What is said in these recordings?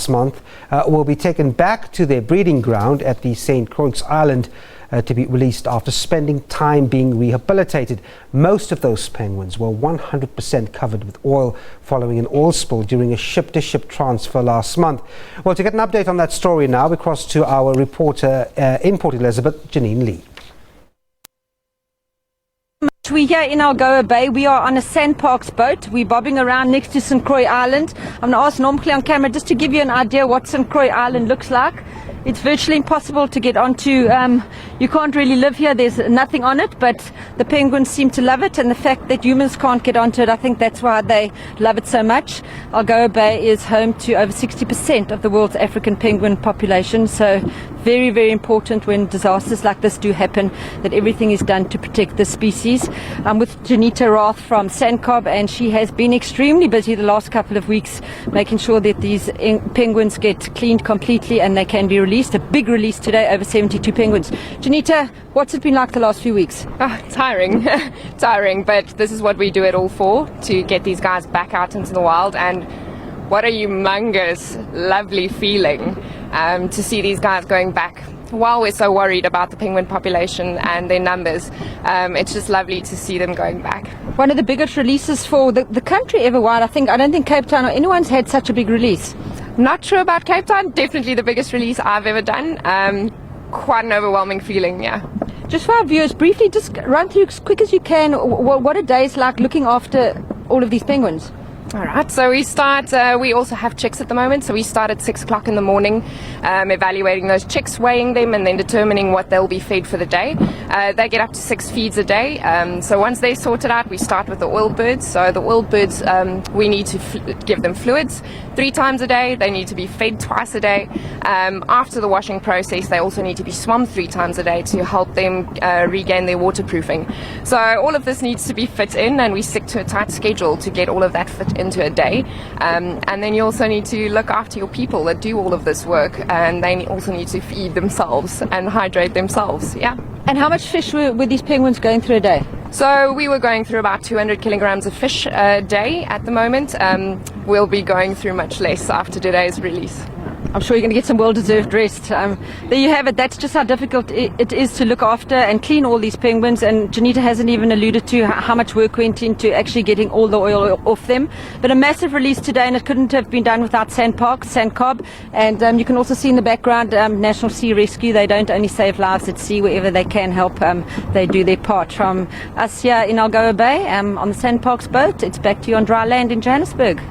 last month will be taken back to their breeding ground at the St Croix Island to be released after spending time being rehabilitated. Most of those penguins were 100% covered with oil following an oil spill during a ship-to-ship transfer last month. Well, to get an update on that story now, we cross to our reporter in Port Elizabeth, Janine Lee. We're here in Algoa Bay. We are on a Sandparks boat. We're bobbing around next to St Croix Island. I'm going to ask Normally on camera just to give you an idea what St Croix Island looks like. It's virtually impossible to get onto. You can't really live here. There's nothing on it, but the penguins seem to love it, and the fact that humans can't get onto it, I think that's why they love it so much. Algoa Bay is home to over 60% of the world's African penguin population, so very, very important when disasters like this do happen that everything is done to protect the species. I'm with Janita Rath from Sandcob, and she has been extremely busy the last couple of weeks making sure that these penguins get cleaned completely and they can be released. A big release today, over 72 penguins. Janita, what's it been like the last few weeks? Tiring, tiring, but this is what we do it all for, to get these guys back out into the wild. And what a humongous, lovely feeling to see these guys going back. While we're so worried about the penguin population and their numbers, it's just lovely to see them going back. One of the biggest releases for the country ever. Wide. I don't think Cape Town or anyone's had such a big release. Not sure about Cape Town. Definitely the biggest release I've ever done. Quite an overwhelming feeling, yeah. Just for our viewers, briefly, just run through as quick as you can what a day is like looking after all of these penguins. All right, so we start, we also have chicks at the moment, so we start at 6 o'clock in the morning, evaluating those chicks, weighing them, and then determining what they'll be fed for the day. They get up to 6 feeds a day, so once they're sorted out, we start with the oil birds. So the oil birds, we need to give them fluids 3 times a day. They need to be fed twice a day. After the washing process, they also need to be swum 3 times a day to help them regain their waterproofing. So all of this needs to be fit in, and we stick to a tight schedule to get all of that fit into a day. And then you also need to look after your people that do all of this work, and they also need to feed themselves and hydrate themselves. Yeah. And how much fish were these penguins going through a day? So we were going through about 200 kilograms of fish a day at the moment. We'll be going through much less after today's release. I'm sure you're going to get some well-deserved rest. There you have it. That's just how difficult it is to look after and clean all these penguins. And Janita hasn't even alluded to how much work went into actually getting all the oil off them. But a massive release today, and it couldn't have been done without Sandcob. And you can also see in the background National Sea Rescue. They don't only save lives at sea. Wherever they can help, they do their part. From us here in Algoa Bay on the Sandparks boat, it's back to you on dry land in Johannesburg.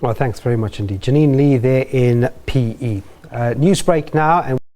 Well, thanks very much indeed. Janine Lee there in PE. News break now. And